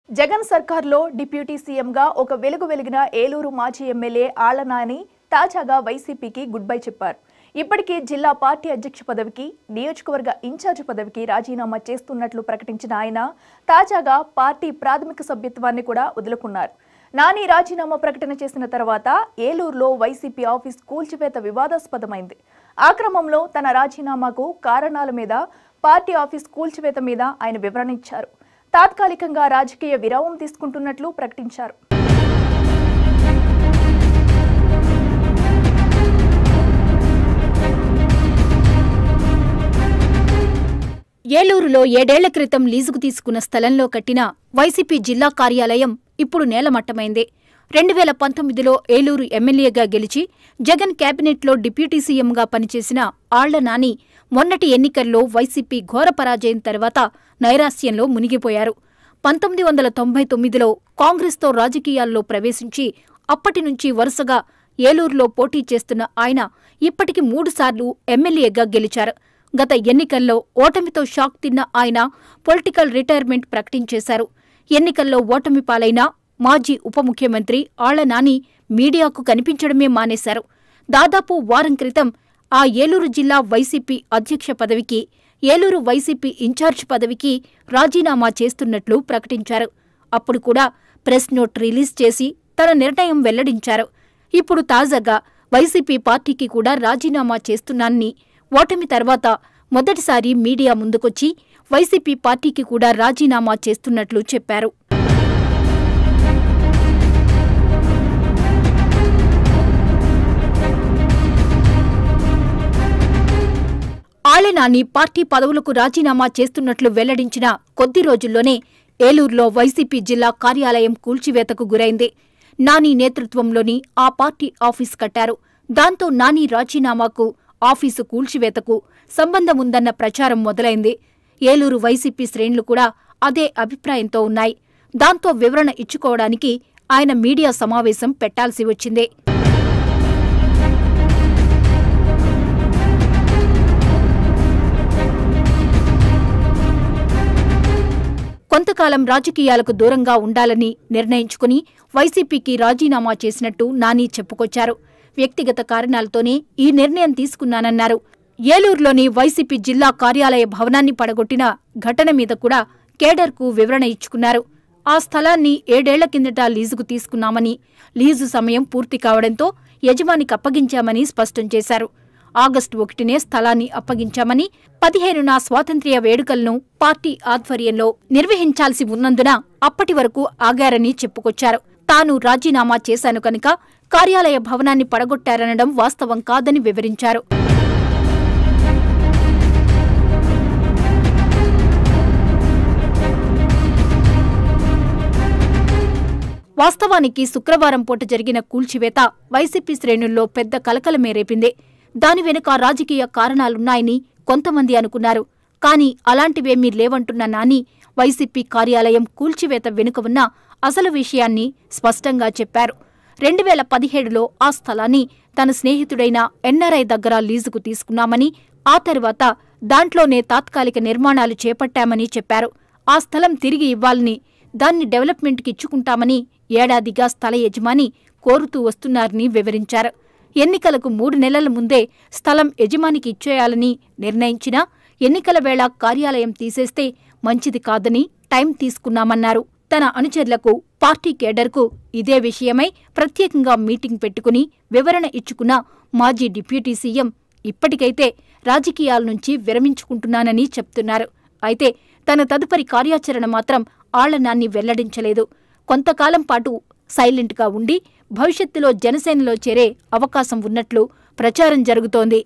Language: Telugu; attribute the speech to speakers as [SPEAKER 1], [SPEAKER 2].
[SPEAKER 1] జగన్ సర్కార్లో డిప్యూటీ సీఎంగా ఒక వెలిగిన ఏలూరు మాజీ ఎమ్మెల్యే ఆళ్ల నాని తాజాగా వైసీపీకి గుడ్ బై చెప్పారు. ఇప్పటికే జిల్లా పార్టీ అధ్యక్ష పదవికి, నియోజకవర్గ ఇన్ఛార్జ్ పదవికి రాజీనామా చేస్తున్నట్లు ప్రకటించిన ఆయన తాజాగా పార్టీ ప్రాథమిక సభ్యత్వాన్ని కూడా వదులుకున్నారు. నాని రాజీనామా ప్రకటన చేసిన తర్వాత ఏలూరులో వైసీపీ ఆఫీస్ కూల్చివేత వివాదాస్పదమైంది. ఆ క్రమంలో తన రాజీనామాకు కారణాల మీద, పార్టీ ఆఫీస్ కూల్చివేత మీద ఆయన వివరణ ఇచ్చారు. తాత్కాలికంగా రాజకీయ విరామం తీసుకుంటున్నట్లు ప్రకటించారు.
[SPEAKER 2] ఏలూరులో 7 ఏళ్ల క్రితం లీజుకు తీసుకున్న స్థలంలో కట్టిన వైసీపీ జిల్లా కార్యాలయం ఇప్పుడు నేలమట్టమైంది. 2019లో ఏలూరు ఎమ్మెల్యేగా గెలిచి జగన్ కేబినెట్లో డిప్యూటీ సీఎంగా పనిచేసిన ఆళ్ల నాని మొన్నటి ఎన్నికల్లో వైసీపీ ఘోర పరాజయం తర్వాత నైరాస్యంలో మునిగిపోయారు. 1999లో కాంగ్రెస్తో రాజకీయాల్లో ప్రవేశించి అప్పటి నుంచి వరుసగా ఏలూరులో పోటీ చేస్తున్న ఆయన ఇప్పటికి 3 సార్లు ఎమ్మెల్యేగా గెలిచారు. గత ఎన్నికల్లో ఓటమితో షాక్ తిన్న ఆయన పొలిటికల్ రిటైర్మెంట్ ప్రకటించేశారు. ఎన్నికల్లో ఓటమి పాలైన మాజీ ఉప ముఖ్యమంత్రి ఆళ్ల నాని మీడియాకు కనిపించడమే మానేశారు. దాదాపు వారం క్రితం ఆ ఏలూరు జిల్లా వైసీపీ అధ్యక్ష పదవికి, ఏలూరు వైసీపీ ఇన్ఛార్జ్ పదవికి రాజీనామా చేస్తున్నట్లు ప్రకటించారు. అప్పుడు కూడా ప్రెస్ నోట్ రిలీజ్ చేసి తన నిర్ణయం వెల్లడించారు. ఇప్పుడు తాజాగా వైసీపీ పార్టీకి కూడా రాజీనామా చేస్తున్నానని, ఓటమి తర్వాత మొదటిసారి మీడియా ముందుకొచ్చి వైసీపీ పార్టీకి కూడా రాజీనామా చేస్తున్నట్లు చెప్పారు. ఆళ్ల నాని పార్టీ పదవులకు రాజీనామా చేస్తున్నట్లు వెల్లడించిన కొద్ది రోజుల్లోనే ఏలూరులో వైసీపీ జిల్లా కార్యాలయం కూల్చివేతకు గురైంది. నాని నేతృత్వంలోని ఆ పార్టీ ఆఫీస్ కట్టారు. దాంతో నాని రాజీనామాకు, ఆఫీసు కూల్చివేతకు సంబంధముందన్న ప్రచారం మొదలైంది. ఏలూరు వైసీపీ శ్రేణులు కూడా అదే అభిప్రాయంతో ఉన్నాయి. దాంతో వివరణ ఇచ్చుకోవడానికి ఆయన మీడియా సమావేశం పెట్టాల్సి వచ్చింది. కొంతకాలం రాజకీయాలకు దూరంగా ఉండాలని నిర్ణయించుకుని వైసీపీకి రాజీనామా చేసినట్టు నాని చెప్పుకొచ్చారు. వ్యక్తిగత కారణాలతోనే ఈ నిర్ణయం తీసుకున్నానన్నారు. ఏలూరులోని వైసీపీ జిల్లా కార్యాలయ భవనాన్ని పడగొట్టిన ఘటన మీద కూడా కేడర్కు వివరణ ఇచ్చుకున్నారు. ఆ స్థలాన్ని 7 ఏళ్ల కిందట లీజుకు తీసుకున్నామని, లీజు సమయం పూర్తి కావడంతో యజమానికి అప్పగించామని స్పష్టం చేశారు. ఆగస్టు 1నే స్థలాన్ని అప్పగించామని, 15న స్వాతంత్ర్య వేడుకలను పార్టీ ఆధ్వర్యంలో నిర్వహించాల్సి ఉన్నందున అప్పటి వరకు ఆగారని చెప్పుకొచ్చారు. తాను రాజీనామా చేశాను కనుక కార్యాలయ భవనాన్ని పడగొట్టారనడం వాస్తవం కాదని వివరించారు. వాస్తవానికి శుక్రవారం పూట జరిగిన కూల్చివేత వైసీపీ శ్రేణుల్లో పెద్ద కలకలమే రేపింది. దాని వెనుక రాజకీయ కారణాలున్నాయని కొంతమంది అనుకున్నారు. కానీ అలాంటివేమీ లేవంటున్న నాని వైసీపీ కార్యాలయం కూల్చివేత వెనుక ఉన్న అసలు విషయాన్ని స్పష్టంగా చెప్పారు. 2017లో ఆ స్థలాన్ని తన స్నేహితుడైన ఎన్ఆర్ఐ దగ్గర లీజుకు తీసుకున్నామని, ఆ తర్వాత దాంట్లోనే తాత్కాలిక నిర్మాణాలు చేపట్టామని చెప్పారు. ఆ స్థలం తిరిగి ఇవ్వాలని, దాన్ని డెవలప్మెంట్కి ఇచ్చుకుంటామని ఏడాదిగా స్థల యజమాని కోరుతూ వస్తున్నారని వివరించారు. ఎన్నికలకు 3 నెలల ముందే స్థలం యజమానికి ఇచ్చేయాలని నిర్ణయించినా ఎన్నికల వేళ కార్యాలయం తీసేస్తే మంచిది కాదని టైం తీసుకున్నామన్నారు. తన అనుచరులకు, పార్టీ కేడర్కు ఇదే విషయమై ప్రత్యేకంగా మీటింగ్ పెట్టుకుని వివరణ ఇచ్చుకున్న మాజీ డిప్యూటీ సీఎం ఇప్పటికైతే రాజకీయాల నుంచి విరమించుకుంటున్నానని చెప్తున్నారు. అయితే తన తదుపరి కార్యాచరణ మాత్రం ఆళ్ల నాని వెల్లడించలేదు. కొంతకాలం పాటు సైలెంట్గా ఉండి భవిష్యత్తులో జనసేనలో చేరే అవకాశం ఉన్నట్లు ప్రచారం జరుగుతోంది.